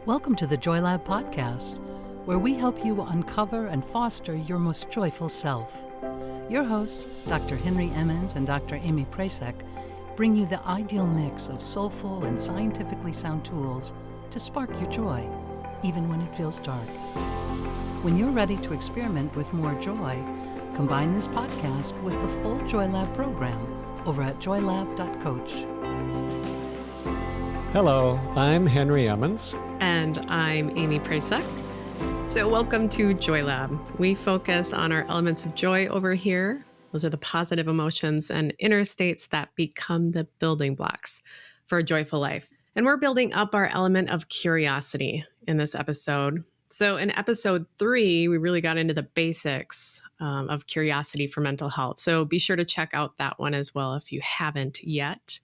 Welcome to the Joy Lab podcast, where we help you uncover and foster your most joyful self. Your hosts, Dr. Henry Emmons and Dr. Amy Prasek, bring you the ideal mix of soulful and scientifically sound tools to spark your joy, even when it feels dark. When you're ready to experiment with more joy, combine this podcast with the full Joy Lab program over at joylab.coach. Hello, I'm Henry Emmons. And I'm Amy Prasek. So welcome to Joy Lab. We focus on our elements of joy over here. Those are the positive emotions and inner states that become the building blocks for a joyful life. And we're building up our element of curiosity in this episode. So in episode 3, we really got into the basics of curiosity for mental health. So be sure to check out that one as well if you haven't yet.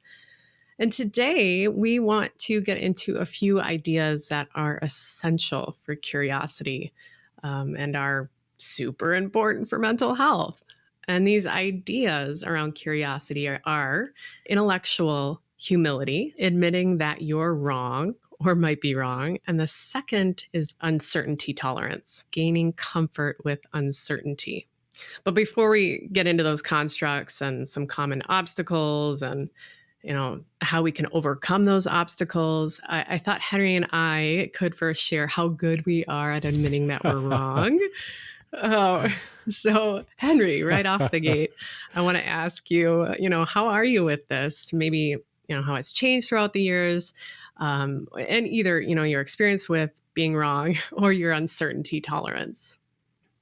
And today we want to get into a few ideas that are essential for curiosity and are super important for mental health. And these ideas around curiosity are intellectual humility, admitting that you're wrong or might be wrong. And the second is uncertainty tolerance, gaining comfort with uncertainty. But before we get into those constructs and some common obstacles and how we can overcome those obstacles, I thought Henry and I could first share how good we are at admitting that we're wrong. So Henry, right off the gate, I want to ask you, how are you with this? Maybe, how it's changed throughout the years, and either, your experience with being wrong or your uncertainty tolerance.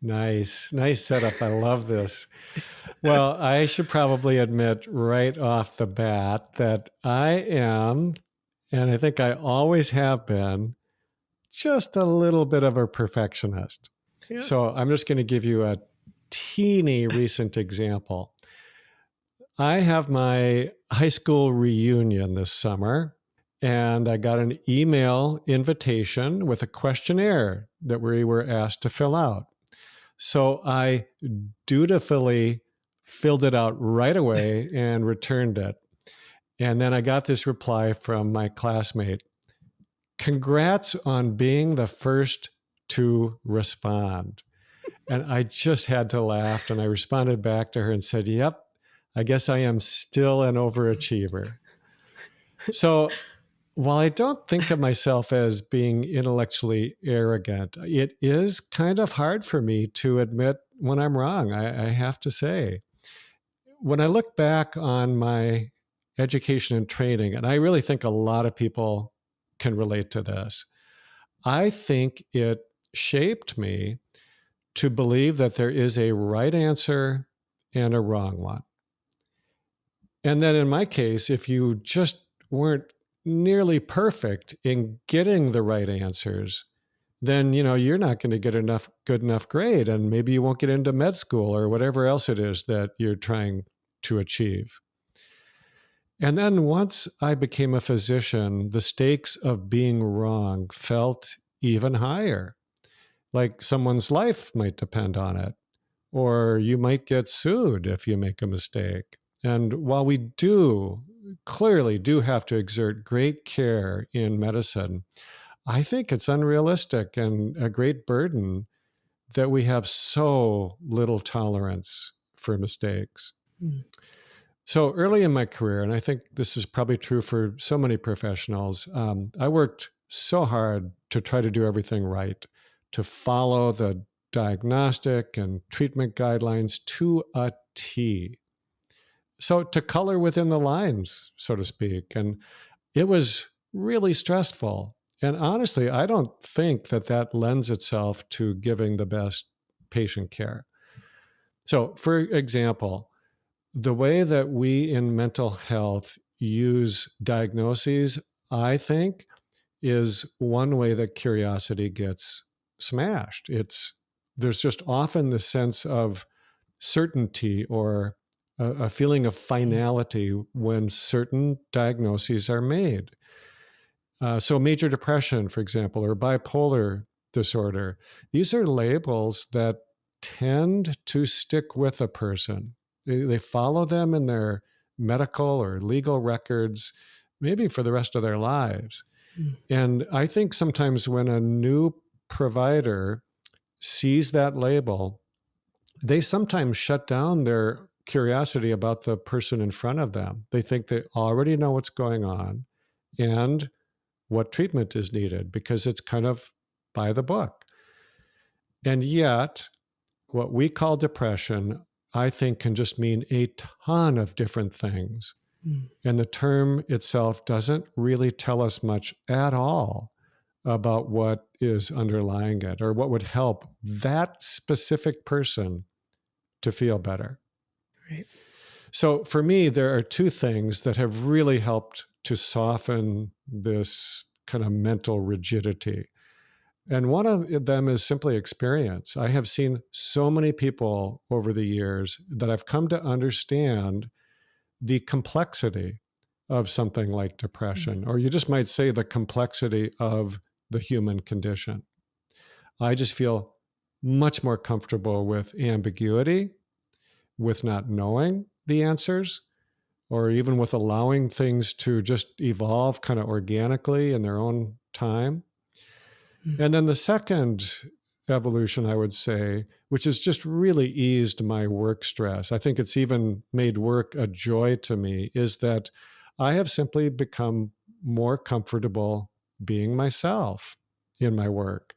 Nice setup. I love this. Well, I should probably admit right off the bat that I am, and I think I always have been, just a little bit of a perfectionist. Yeah. So I'm just going to give you a teeny recent example. I have my high school reunion this summer, and I got an email invitation with a questionnaire that we were asked to fill out. So I dutifully filled it out right away and returned it. And then I got this reply from my classmate. Congrats on being the first to respond. And I just had to laugh. And I responded back to her and said, yep, I guess I am still an overachiever. So while I don't think of myself as being intellectually arrogant, it is kind of hard for me to admit when I'm wrong, I have to say. When I look back on my education and training, and I really think a lot of people can relate to this, I think it shaped me to believe that there is a right answer and a wrong one. And then in my case, if you just weren't nearly perfect in getting the right answers, then you're not going to get good enough grade, and maybe you won't get into med school or whatever else it is that you're trying to achieve. And then once I became a physician, the stakes of being wrong felt even higher. Like someone's life might depend on it, or you might get sued if you make a mistake. And while we clearly do have to exert great care in medicine, I think it's unrealistic and a great burden that we have so little tolerance for mistakes. Mm. So early in my career, and I think this is probably true for so many professionals, I worked so hard to try to do everything right, to follow the diagnostic and treatment guidelines to a T. So to color within the lines, so to speak. And it was really stressful. And honestly, I don't think that lends itself to giving the best patient care. So for example, the way that we in mental health use diagnoses, I think, is one way that curiosity gets smashed. There's just often the sense of certainty or a feeling of finality when certain diagnoses are made. So major depression, for example, or bipolar disorder, these are labels that tend to stick with a person. They follow them in their medical or legal records, maybe for the rest of their lives. And I think sometimes when a new provider sees that label, they sometimes shut down their curiosity about the person in front of them. They think they already know what's going on and what treatment is needed because it's kind of by the book. And yet, what we call depression, I think, can just mean a ton of different things. And the term itself doesn't really tell us much at all about what is underlying it or what would help that specific person to feel better. Right. So for me, there are two things that have really helped to soften this kind of mental rigidity. And one of them is simply experience. I have seen so many people over the years that I've come to understand the complexity of something like depression, or you just might say the complexity of the human condition. I just feel much more comfortable with ambiguity, with not knowing the answers, or even with allowing things to just evolve kind of organically in their own time. And then the second evolution, I would say, which has just really eased my work stress, I think it's even made work a joy to me, is that I have simply become more comfortable being myself in my work.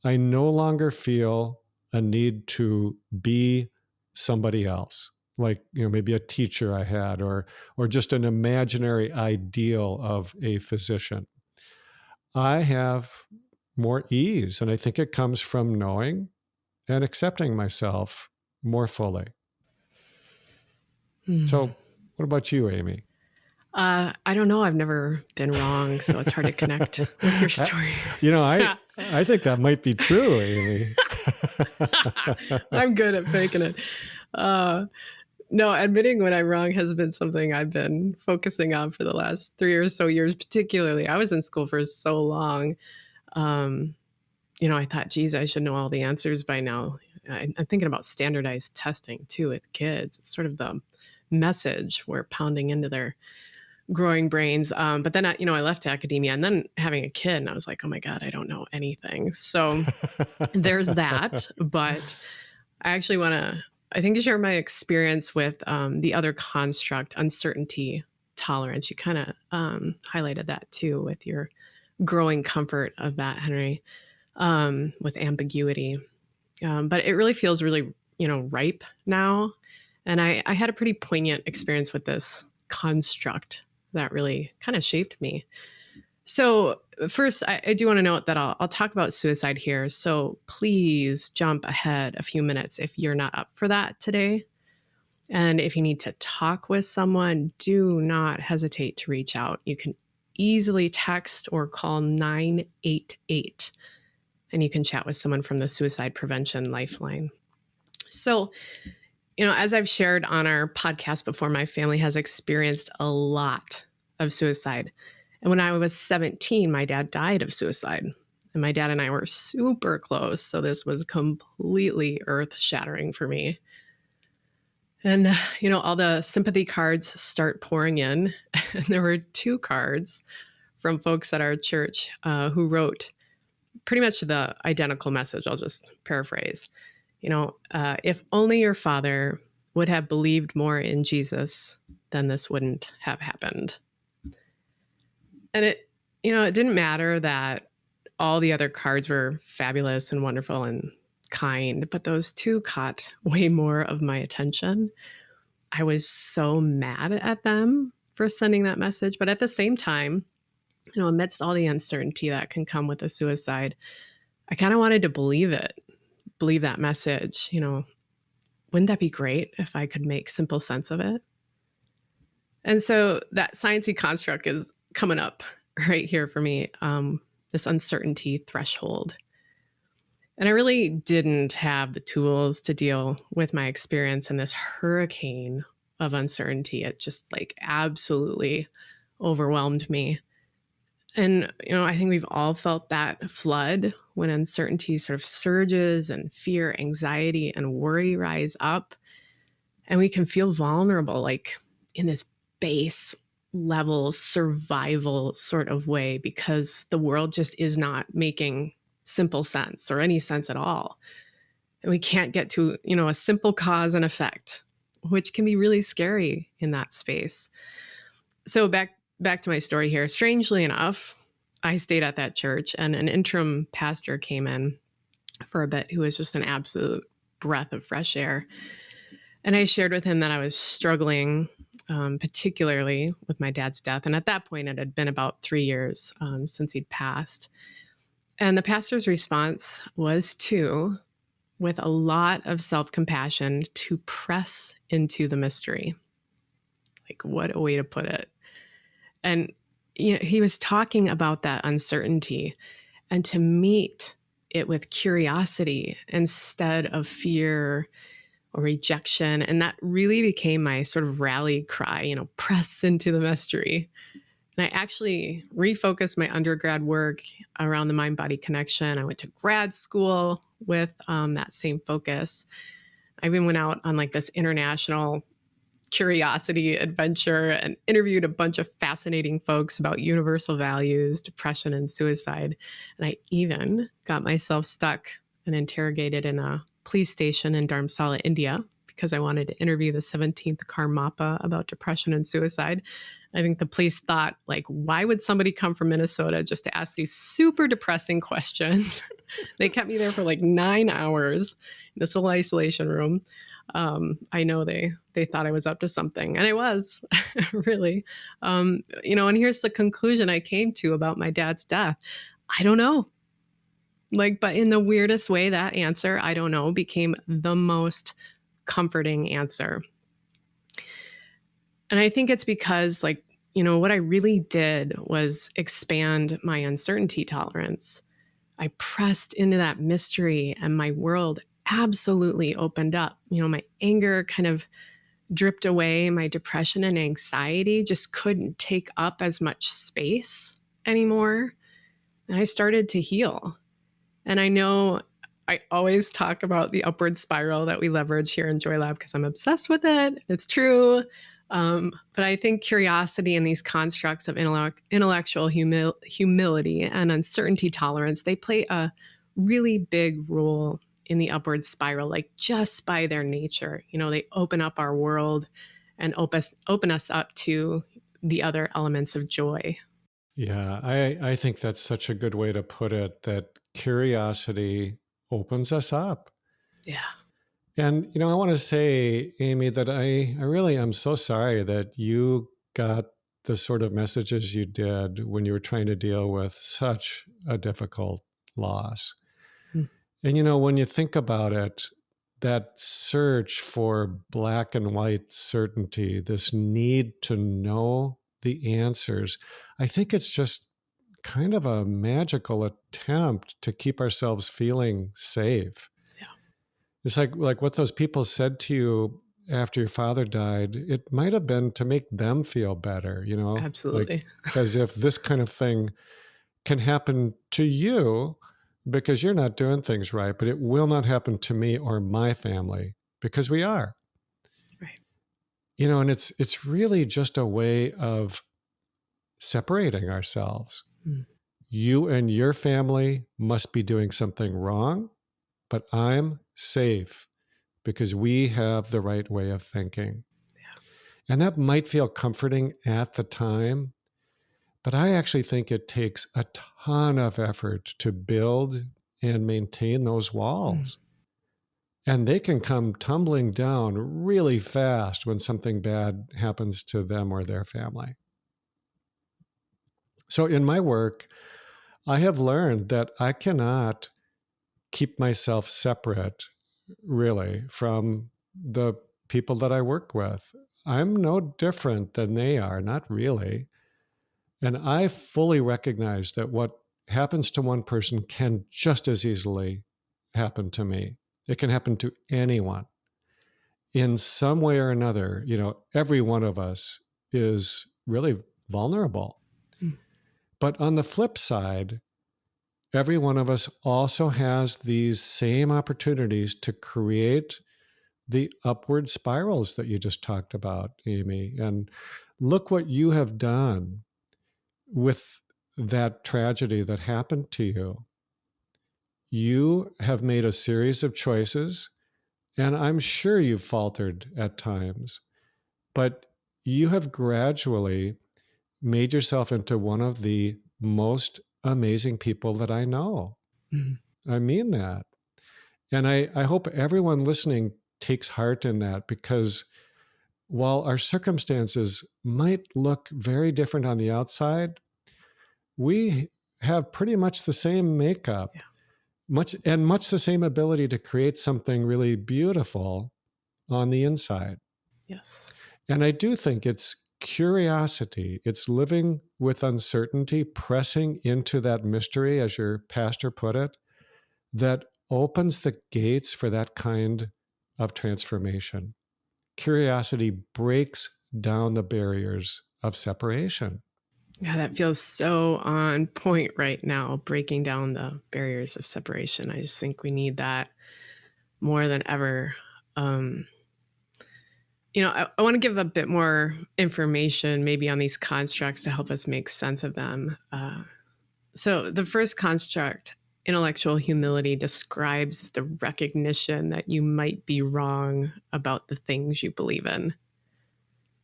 I no longer feel a need to be somebody else, like, maybe a teacher I had, or just an imaginary ideal of a physician. I have more ease, and I think it comes from knowing and accepting myself more fully. So what about you, Amy? I don't know. I've never been wrong, so it's hard to connect with your story. I think that might be true, Amy. I'm good at faking it. No, admitting when I'm wrong has been something I've been focusing on for the last 3 or so years, particularly. I was in school for so long. I thought, geez, I should know all the answers by now. I'm thinking about standardized testing too with kids. It's sort of the message we're pounding into their growing brains. But then, I left academia and then having a kid, and I was like, oh my God, I don't know anything. So there's that. But I actually want to, share my experience with the other construct, uncertainty tolerance. You kind of highlighted that too with your growing comfort of that, Henry, with ambiguity. But it really feels really, ripe now. And I had a pretty poignant experience with this construct that really kind of shaped me. So first, I do want to note that I'll talk about suicide here. So please jump ahead a few minutes if you're not up for that today. And if you need to talk with someone, do not hesitate to reach out. You can easily text or call 988, and you can chat with someone from the Suicide Prevention Lifeline. So, as I've shared on our podcast before, my family has experienced a lot of suicide. And when I was 17, my dad died of suicide. And my dad and I were super close. So this was completely earth-shattering for me. And, all the sympathy cards start pouring in. And there were 2 cards from folks at our church who wrote pretty much the identical message. I'll just paraphrase. If only your father would have believed more in Jesus, then this wouldn't have happened. And it didn't matter that all the other cards were fabulous and wonderful and kind, but those 2 caught way more of my attention. I was so mad at them for sending that message. But at the same time, amidst all the uncertainty that can come with a suicide, I kind of wanted to believe that message. Wouldn't that be great if I could make simple sense of it? And so that sciencey construct is coming up right here for me, this uncertainty threshold. And I really didn't have the tools to deal with my experience in this hurricane of uncertainty. It just absolutely overwhelmed me. And, I think we've all felt that flood when uncertainty sort of surges and fear, anxiety, and worry rise up. And we can feel vulnerable, in this base level survival sort of way, because the world just is not making simple sense or any sense at all. And we can't get to, a simple cause and effect, which can be really scary in that space. So back to my story here. Strangely enough, I stayed at that church, and an interim pastor came in for a bit who was just an absolute breath of fresh air. And I shared with him that I was struggling, particularly with my dad's death. And at that point, it had been about 3 years since he'd passed. And the pastor's response was with a lot of self-compassion, to press into the mystery. Like, what a way to put it. And he was talking about that uncertainty, and to meet it with curiosity instead of fear or rejection. And that really became my sort of rally cry, press into the mystery. And I actually refocused my undergrad work around the mind-body connection. I went to grad school with that same focus. I even went out on like this international curiosity adventure and interviewed a bunch of fascinating folks about universal values, depression, and suicide. And I even got myself stuck and interrogated in a police station in Dharamsala, India, because I wanted to interview the 17th Karmapa about depression and suicide. I think the police thought, like, why would somebody come from Minnesota just to ask these super depressing questions? They kept me there for like 9 hours in this little isolation room. I know they thought I was up to something, and I was really, and here's the conclusion I came to about my dad's death. I don't know. But in the weirdest way, that answer, I don't know, became the most comforting answer. And I think it's because, what I really did was expand my uncertainty tolerance. I pressed into that mystery, and my world absolutely opened up. My anger kind of dripped away. My depression and anxiety just couldn't take up as much space anymore. And I started to heal. And I know I always talk about the upward spiral that we leverage here in Joy Lab because I'm obsessed with it. It's true. But I think curiosity and these constructs of intellectual humility and uncertainty tolerance, they play a really big role in the upward spiral, just by their nature. They open up our world and open us up to the other elements of joy. Yeah, I think that's such a good way to put it, that curiosity opens us up. Yeah. And, I want to say, Amy, that I really am so sorry that you got the sort of messages you did when you were trying to deal with such a difficult loss. And, when you think about it, that search for black and white certainty, this need to know the answers, I think it's just kind of a magical attempt to keep ourselves feeling safe. Yeah. It's like what those people said to you after your father died. It might have been to make them feel better, Absolutely. Because if this kind of thing can happen to you because you're not doing things right, but it will not happen to me or my family because we are. Right. And it's really just a way of separating ourselves. You and your family must be doing something wrong, but I'm safe because we have the right way of thinking. Yeah. And that might feel comforting at the time, but I actually think it takes a ton of effort to build and maintain those walls. And they can come tumbling down really fast when something bad happens to them or their family. So in my work, I have learned that I cannot keep myself separate, really, from the people that I work with. I'm no different than they are, not really. And I fully recognize that what happens to one person can just as easily happen to me. It can happen to anyone. In some way or another, every one of us is really vulnerable. But on the flip side, every one of us also has these same opportunities to create the upward spirals that you just talked about, Amy. And look what you have done with that tragedy that happened to you. You have made a series of choices, and I'm sure you've faltered at times, but you have gradually made yourself into one of the most amazing people that I know. Mm-hmm. I mean that. And I hope everyone listening takes heart in that, because while our circumstances might look very different on the outside, we have pretty much the same makeup, much the same ability to create something really beautiful on the inside. Yes. And I do think it's curiosity. It's living with uncertainty, pressing into that mystery, as your pastor put it, that opens the gates for that kind of transformation. Curiosity breaks down the barriers of separation. Yeah, that feels so on point right now, breaking down the barriers of separation. I just think we need that more than ever. I want to give a bit more information maybe on these constructs to help us make sense of them. So the first construct, intellectual humility, describes the recognition that you might be wrong about the things you believe in.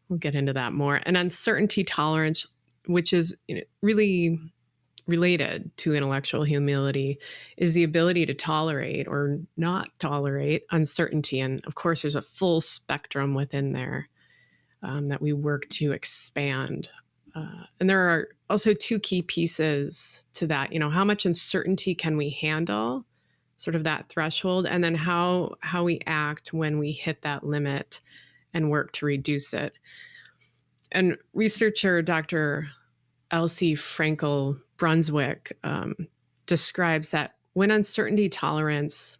We'll get into that more. And uncertainty tolerance, which is really related to intellectual humility, is the ability to tolerate or not tolerate uncertainty. And of course, there's a full spectrum within there that we work to expand. And there are also two key pieces to that. How much uncertainty can we handle, sort of that threshold, and then how we act when we hit that limit and work to reduce it. And researcher Dr. Elsie Frankel Brunswick describes that when uncertainty tolerance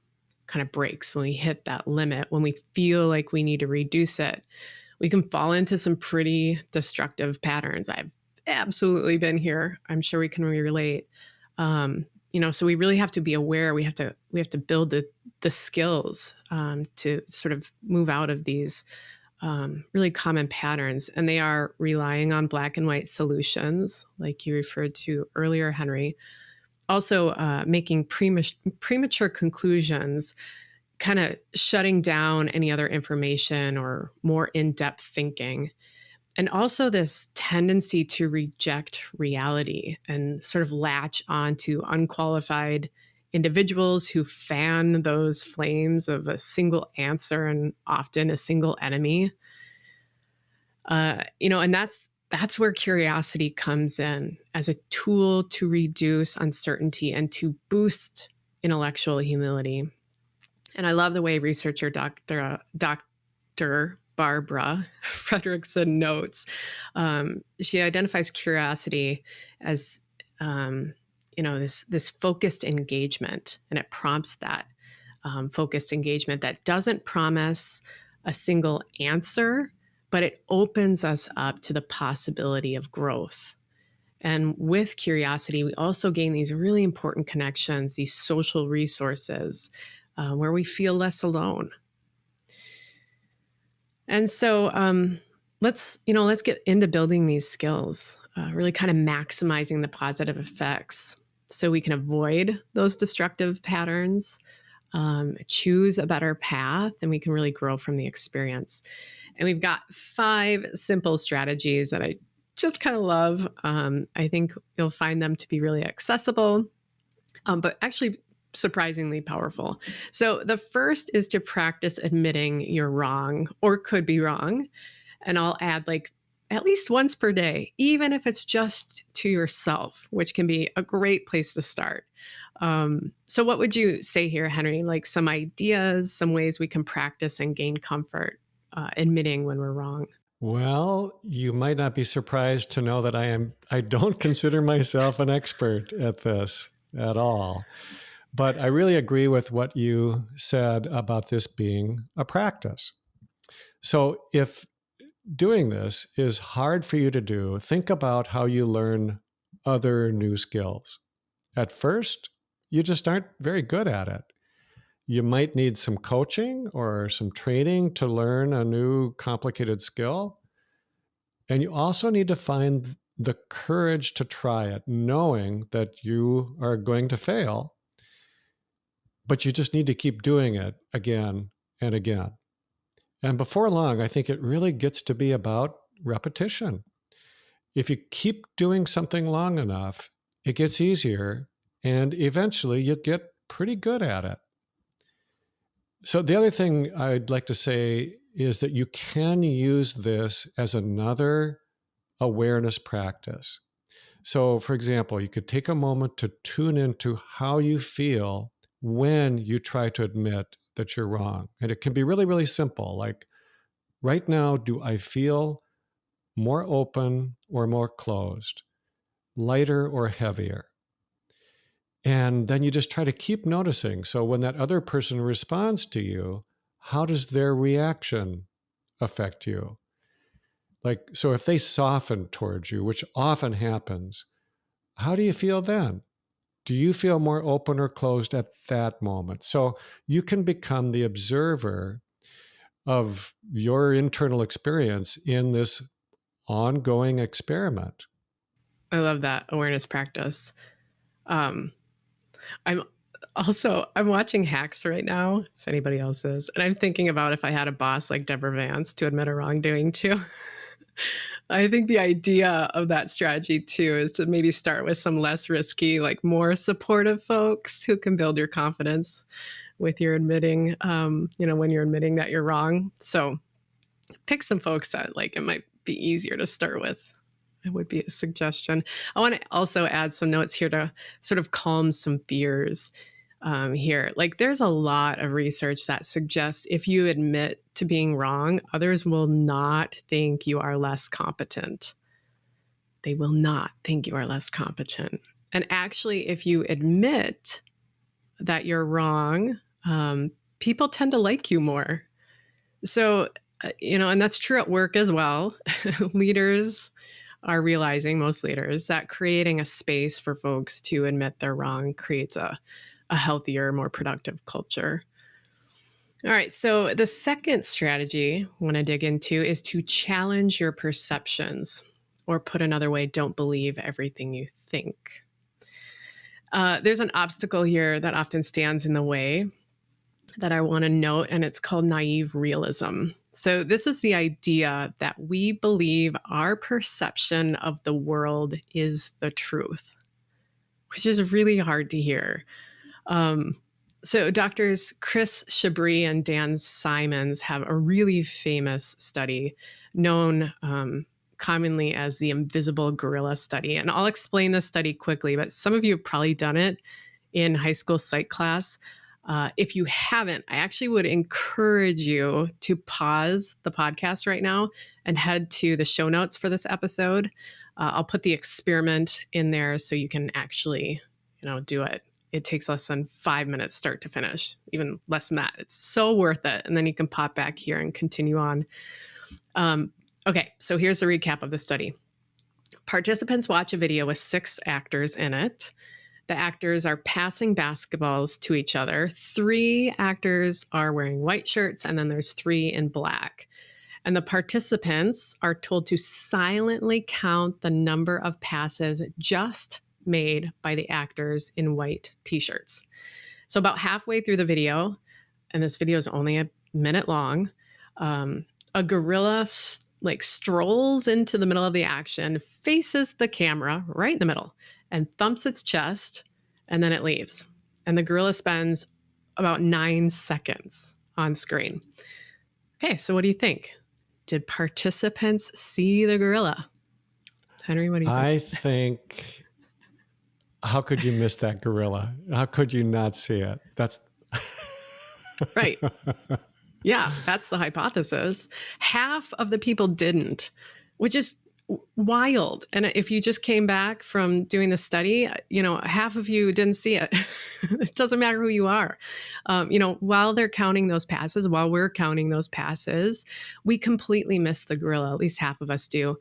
kind of breaks, when we hit that limit, when we feel like we need to reduce it, we can fall into some pretty destructive patterns. I've absolutely been here. I'm sure we can relate. So we really have to be aware. We have to build the skills to sort of move out of these really common patterns. And they are relying on black and white solutions, like you referred to earlier, Henry. Also making premature conclusions, kind of shutting down any other information or more in-depth thinking. And also this tendency to reject reality and sort of latch onto unqualified individuals who fan those flames of a single answer and often a single enemy. And that's where curiosity comes in as a tool to reduce uncertainty and to boost intellectual humility. And I love the way researcher Dr. Barbara Fredrickson notes. She identifies curiosity as this focused engagement, and it prompts that focused engagement that doesn't promise a single answer, but it opens us up to the possibility of growth. And with curiosity, we also gain these really important connections, these social resources, where we feel less alone. And so let's get into building these skills, really kind of maximizing the positive effects so we can avoid those destructive patterns, choose a better path, and we can really grow from the experience. And we've got 5 simple strategies that I just kind of love. I think you'll find them to be really accessible, but actually surprisingly powerful. So the first is to practice admitting you're wrong or could be wrong. And I'll add at least once per day, even if it's just to yourself, which can be a great place to start. So what would you say here, Henry? Like some ideas, some ways we can practice and gain comfort admitting when we're wrong? Well, you might not be surprised to know that I don't consider myself an expert at this at all. But I really agree with what you said about this being a practice. So if doing this is hard for you to do, think about how you learn other new skills. At first, you just aren't very good at it. You might need some coaching or some training to learn a new complicated skill. And you also need to find the courage to try it, knowing that you are going to fail, but you just need to keep doing it again and again. And before long, I think it really gets to be about repetition. If you keep doing something long enough, it gets easier, and eventually you get pretty good at it. So the other thing I'd like to say is that you can use this as another awareness practice. So, for example, you could take a moment to tune into how you feel when you try to admit that you're wrong. And it can be really, really simple. Like, right now, do I feel more open or more closed, lighter or heavier? And then you just try to keep noticing. So when that other person responds to you, how does their reaction affect you? Like, so if they soften towards you, which often happens, how do you feel then? Do you feel more open or closed at that moment? So you can become the observer of your internal experience in this ongoing experiment. I love that awareness practice. Um, I'm watching Hacks right now, if anybody else is, and I'm thinking about if I had a boss like Deborah Vance to admit a wrongdoing to. I think the idea of that strategy too is to maybe start with some less risky, like more supportive folks who can build your confidence with your admitting, when you're admitting that you're wrong. So pick some folks that like it might be easier to start with. It would be a suggestion. I want to also add some notes here to sort of calm some fears here. Like there's a lot of research that suggests if you admit to being wrong, others will not think you are less competent. They will not think you are less competent. And actually, if you admit that you're wrong, people tend to like you more. So, and that's true at work as well. Leaders are realizing, most leaders, that creating a space for folks to admit they're wrong creates a healthier, more productive culture. All right, so the second strategy I want to dig into is to challenge your perceptions, or put another way, don't believe everything you think. There's an obstacle here that often stands in the way that I want to note, and it's called naive realism. So this is the idea that we believe our perception of the world is the truth, which is really hard to hear. So doctors Chris Chabris and Dan Simons have a really famous study known commonly as the invisible gorilla study. And I'll explain this study quickly, but some of you have probably done it in high school psych class. If you haven't, I actually would encourage you to pause the podcast right now and head to the show notes for this episode. I'll put the experiment in there so you can actually, do it. It takes less than 5 minutes start to finish, even less than that. It's so worth it. And then you can pop back here and continue on. Okay, so here's the recap of the study. Participants watch a video with 6 actors in it. The actors are passing basketballs to each other. 3 actors are wearing white shirts, and then there's 3 in black. And the participants are told to silently count the number of passes just made by the actors in white t-shirts. So about halfway through the video, and this video is only a minute long, a gorilla strolls into the middle of the action, faces the camera right in the middle, and thumps its chest, and then it leaves. And the gorilla spends about 9 seconds on screen. Okay, so what do you think? Did participants see the gorilla? Henry, what do you think? I think, how could you miss that gorilla? How could you not see it? That's right. Yeah, that's the hypothesis. Half of the people didn't, which is wild. And if you just came back from doing the study, half of you didn't see it. It doesn't matter who you are. While they're counting those passes, while we're counting those passes, we completely miss the gorilla. At least half of us do.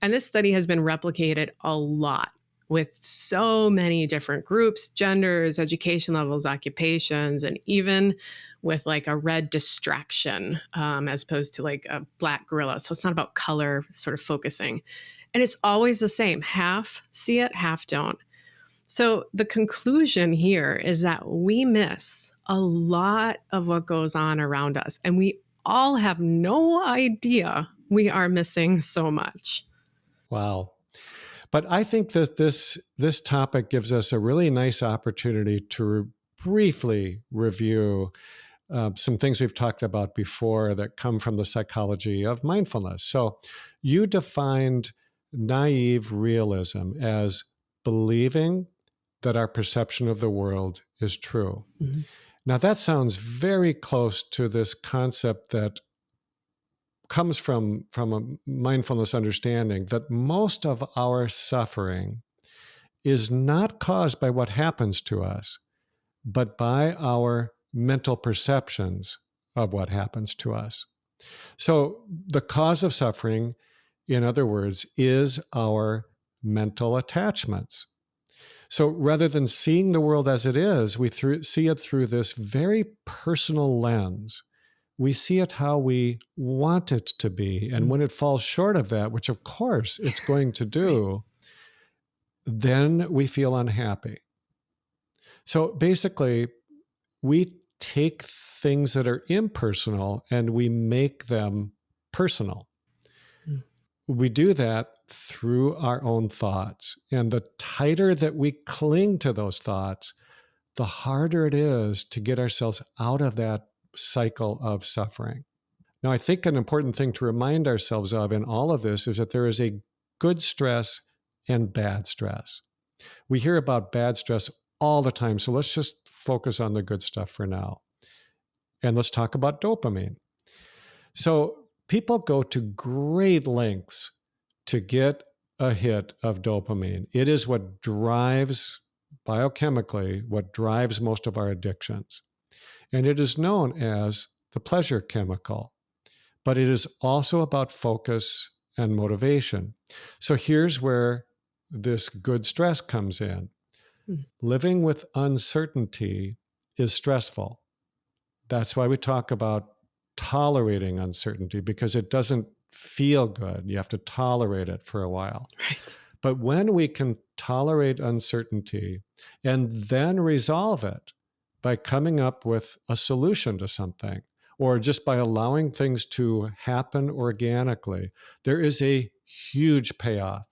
And this study has been replicated a lot with so many different groups, genders, education levels, occupations, and even with like a red distraction as opposed to like a black gorilla. So it's not about color sort of focusing. And it's always the same. Half see it, half don't. So the conclusion here is that we miss a lot of what goes on around us, and we all have no idea we are missing so much. Wow. But I think that this topic gives us a really nice opportunity to briefly review some things we've talked about before that come from the psychology of mindfulness. So you defined naive realism as believing that our perception of the world is true. Mm-hmm. Now, that sounds very close to this concept that comes from a mindfulness understanding that most of our suffering is not caused by what happens to us, but by our mental perceptions of what happens to us. So the cause of suffering, in other words, is our mental attachments. So rather than seeing the world as it is, we see it through this very personal lens. We see it how we want it to be. And when it falls short of that, which of course it's going to do, then we feel unhappy. So basically, we take things that are impersonal and we make them personal. We do that through our own thoughts. And the tighter that we cling to those thoughts, the harder it is to get ourselves out of that cycle of suffering. Now, I think an important thing to remind ourselves of in all of this is that there is a good stress and bad stress. We hear about bad stress all the time, so let's just focus on the good stuff for now. And let's talk about dopamine. So people go to great lengths to get a hit of dopamine. It is what drives, biochemically, what drives most of our addictions. And it is known as the pleasure chemical. But it is also about focus and motivation. So here's where this good stress comes in. Living with uncertainty is stressful. That's why we talk about tolerating uncertainty, because it doesn't feel good. You have to tolerate it for a while. Right. But when we can tolerate uncertainty and then resolve it by coming up with a solution to something, or just by allowing things to happen organically, there is a huge payoff.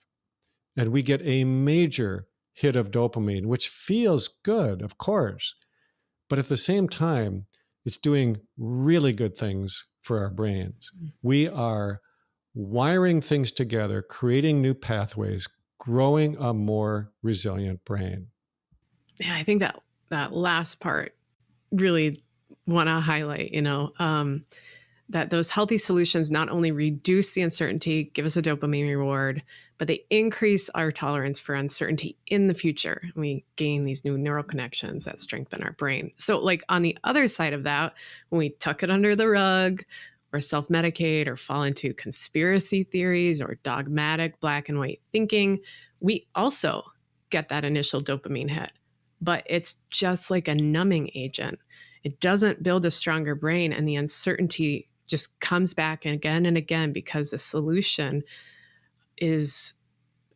And we get a major hit of dopamine, which feels good, of course. But at the same time, it's doing really good things for our brains. We are wiring things together, creating new pathways, growing a more resilient brain. Yeah, I think that last part really want to highlight, that those healthy solutions not only reduce the uncertainty, give us a dopamine reward, but they increase our tolerance for uncertainty in the future. We gain these new neural connections that strengthen our brain. So like on the other side of that, when we tuck it under the rug or self-medicate or fall into conspiracy theories or dogmatic black and white thinking, we also get that initial dopamine hit. But it's just like a numbing agent. It doesn't build a stronger brain, and the uncertainty just comes back again and again because the solution is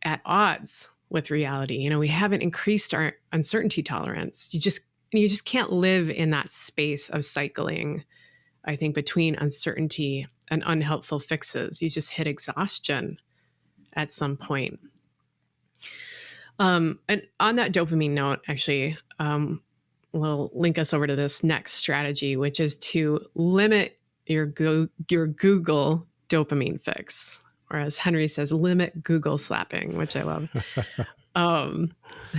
at odds with reality. We haven't increased our uncertainty tolerance. You just can't live in that space of cycling, I think, between uncertainty and unhelpful fixes. You just hit exhaustion at some point. And on that dopamine note, actually, will link us over to this next strategy, which is to limit your Google dopamine fix, or as Henry says, limit Google slapping, which I love.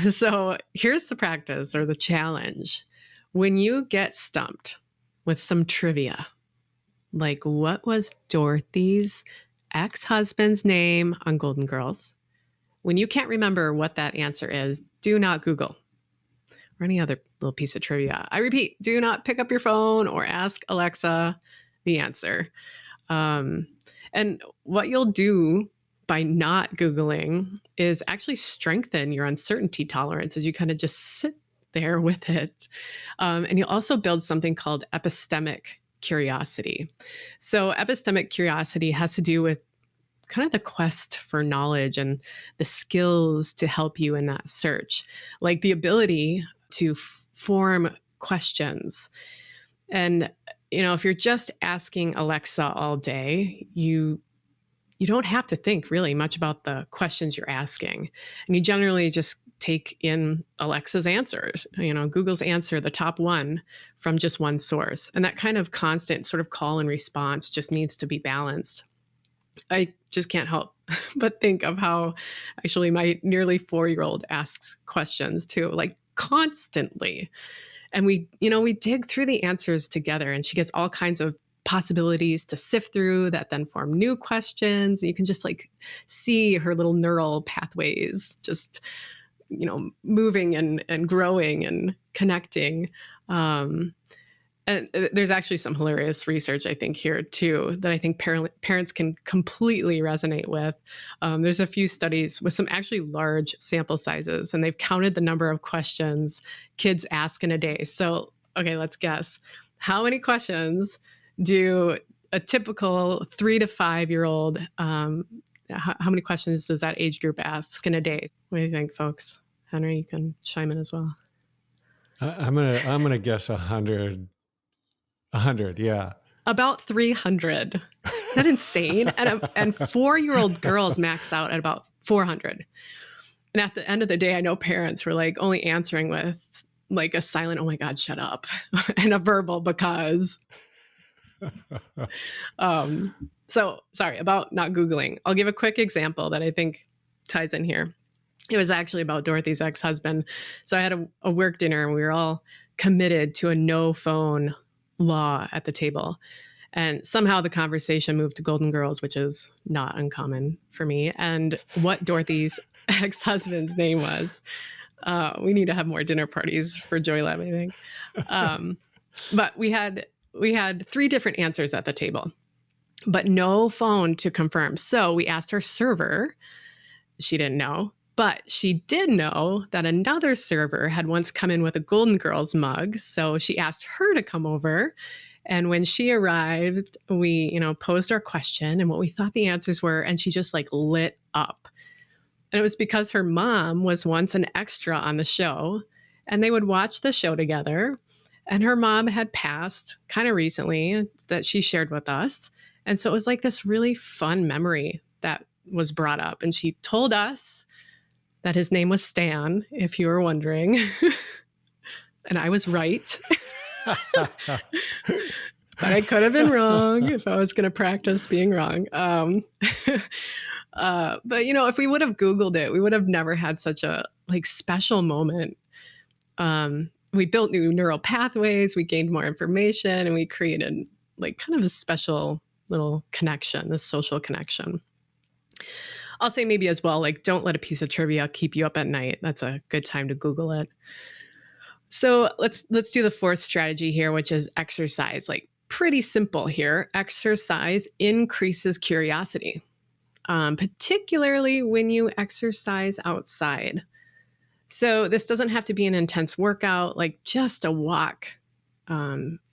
So here's the practice or the challenge. When you get stumped with some trivia, like what was Dorothy's ex-husband's name on Golden Girls? When you can't remember what that answer is, do not Google or any other little piece of trivia. I repeat, do not pick up your phone or ask Alexa the answer. And what you'll do by not Googling is actually strengthen your uncertainty tolerance as you kind of just sit there with it. And you also build something called epistemic curiosity. So epistemic curiosity has to do with kind of the quest for knowledge and the skills to help you in that search, like the ability to form questions. And, if you're just asking Alexa all day, you don't have to think really much about the questions you're asking. And you generally just take in Alexa's answers, Google's answer, the top one from just one source. And that kind of constant sort of call and response just needs to be balanced. I just can't help but think of how actually my nearly 4-year-old asks questions too, like constantly. And we dig through the answers together, and she gets all kinds of possibilities to sift through that then form new questions. You can just like see her little neural pathways just, moving and growing and connecting. And there's actually some hilarious research, I think, here too, that I think parents can completely resonate with. There's a few studies with some actually large sample sizes, and they've counted the number of questions kids ask in a day. So, okay, let's guess. How many questions do a typical 3 to 5-year-old, how many questions does that age group ask in a day? What do you think, folks? Henry, you can chime in as well. I'm gonna guess 100. 100, yeah. About 300. Isn't that insane? And 4-year-old girls max out at about 400. And at the end of the day, I know parents were like only answering with like a silent, "Oh my God, shut up," and a verbal "because." So sorry about not Googling. I'll give a quick example that I think ties in here. It was actually about Dorothy's ex-husband. So I had a work dinner, and we were all committed to a no phone law at the table. And somehow the conversation moved to Golden Girls, which is not uncommon for me, and what Dorothy's ex-husband's name was. We need to have more dinner parties for Joy Lab, I think. But we had 3 different answers at the table, but no phone to confirm. So we asked our server. She didn't know, but she did know that another server had once come in with a Golden Girls mug. So she asked her to come over. And when she arrived, we, posed our question and what we thought the answers were. And she just like lit up. And it was because her mom was once an extra on the show, and they would watch the show together. And her mom had passed kind of recently that she shared with us. And so it was like this really fun memory that was brought up. And she told us that his name was Stan, if you were wondering. And I was right. But I could have been wrong if I was going to practice being wrong. But, if we would have Googled it, we would have never had such a special moment. We built new neural pathways, we gained more information, and we created kind of a special little connection, this social connection. I'll say maybe as well, don't let a piece of trivia keep you up at night. That's a good time to Google it. So let's do the 4th strategy here, which is exercise. Pretty simple here. Exercise increases curiosity, particularly when you exercise outside. So this doesn't have to be an intense workout. Just a walk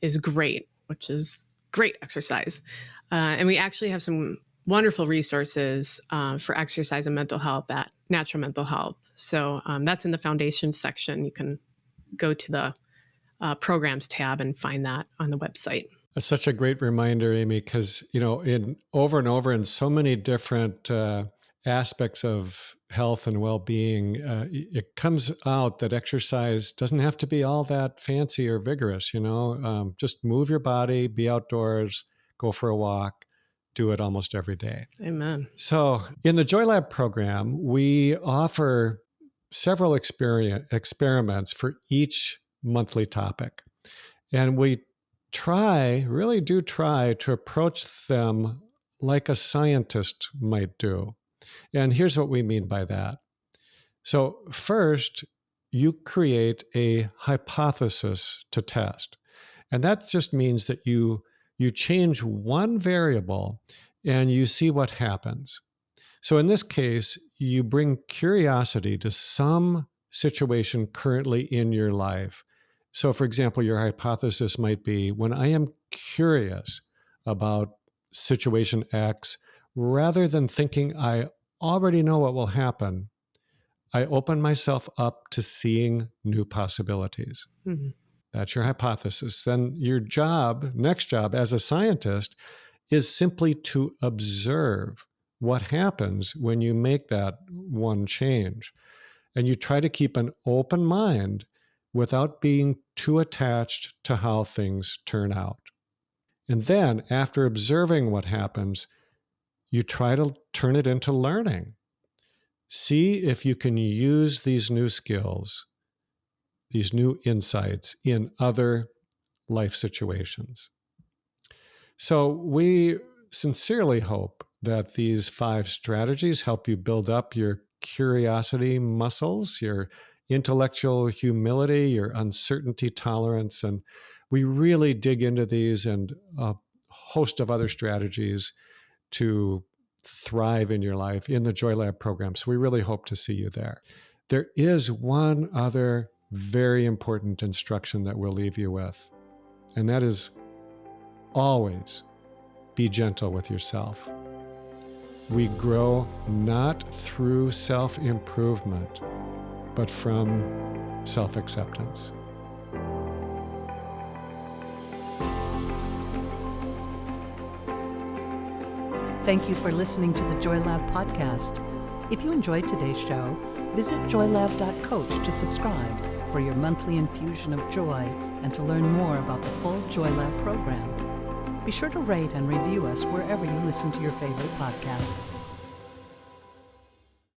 is great, which is great exercise. And we actually have some wonderful resources for exercise and mental health at Natural Mental Health. So that's in the foundation section. You can go to the programs tab and find that on the website. That's such a great reminder, Amy, because, in over and over in so many different aspects of health and well-being, it comes out that exercise doesn't have to be all that fancy or vigorous, just move your body, be outdoors, go for a walk, do it almost every day. Amen. So in the Joy Lab program, we offer several experiments for each monthly topic. And we really do try to approach them like a scientist might do. And here's what we mean by that. So first, you create a hypothesis to test. And that just means that you change one variable and you see what happens. So in this case, you bring curiosity to some situation currently in your life. So for example, your hypothesis might be, when I am curious about situation X, rather than thinking I already know what will happen, I open myself up to seeing new possibilities. Mm-hmm. That's your hypothesis. Then your next job as a scientist, is simply to observe what happens when you make that one change. And you try to keep an open mind without being too attached to how things turn out. And then, after observing what happens, you try to turn it into learning. See if you can use these new skills, these new insights in other life situations. So we sincerely hope that these 5 strategies help you build up your curiosity muscles, your intellectual humility, your uncertainty tolerance. And we really dig into these and a host of other strategies to thrive in your life in the Joy Lab program. So we really hope to see you there. There is one other very important instruction that we'll leave you with, and that is always be gentle with yourself. We grow not through self-improvement, but from self-acceptance. Thank you for listening to the Joy Lab podcast. If you enjoyed today's show, visit joylab.coach to subscribe for your monthly infusion of joy and to learn more about the full Joy Lab program. Be sure to rate and review us wherever you listen to your favorite podcasts.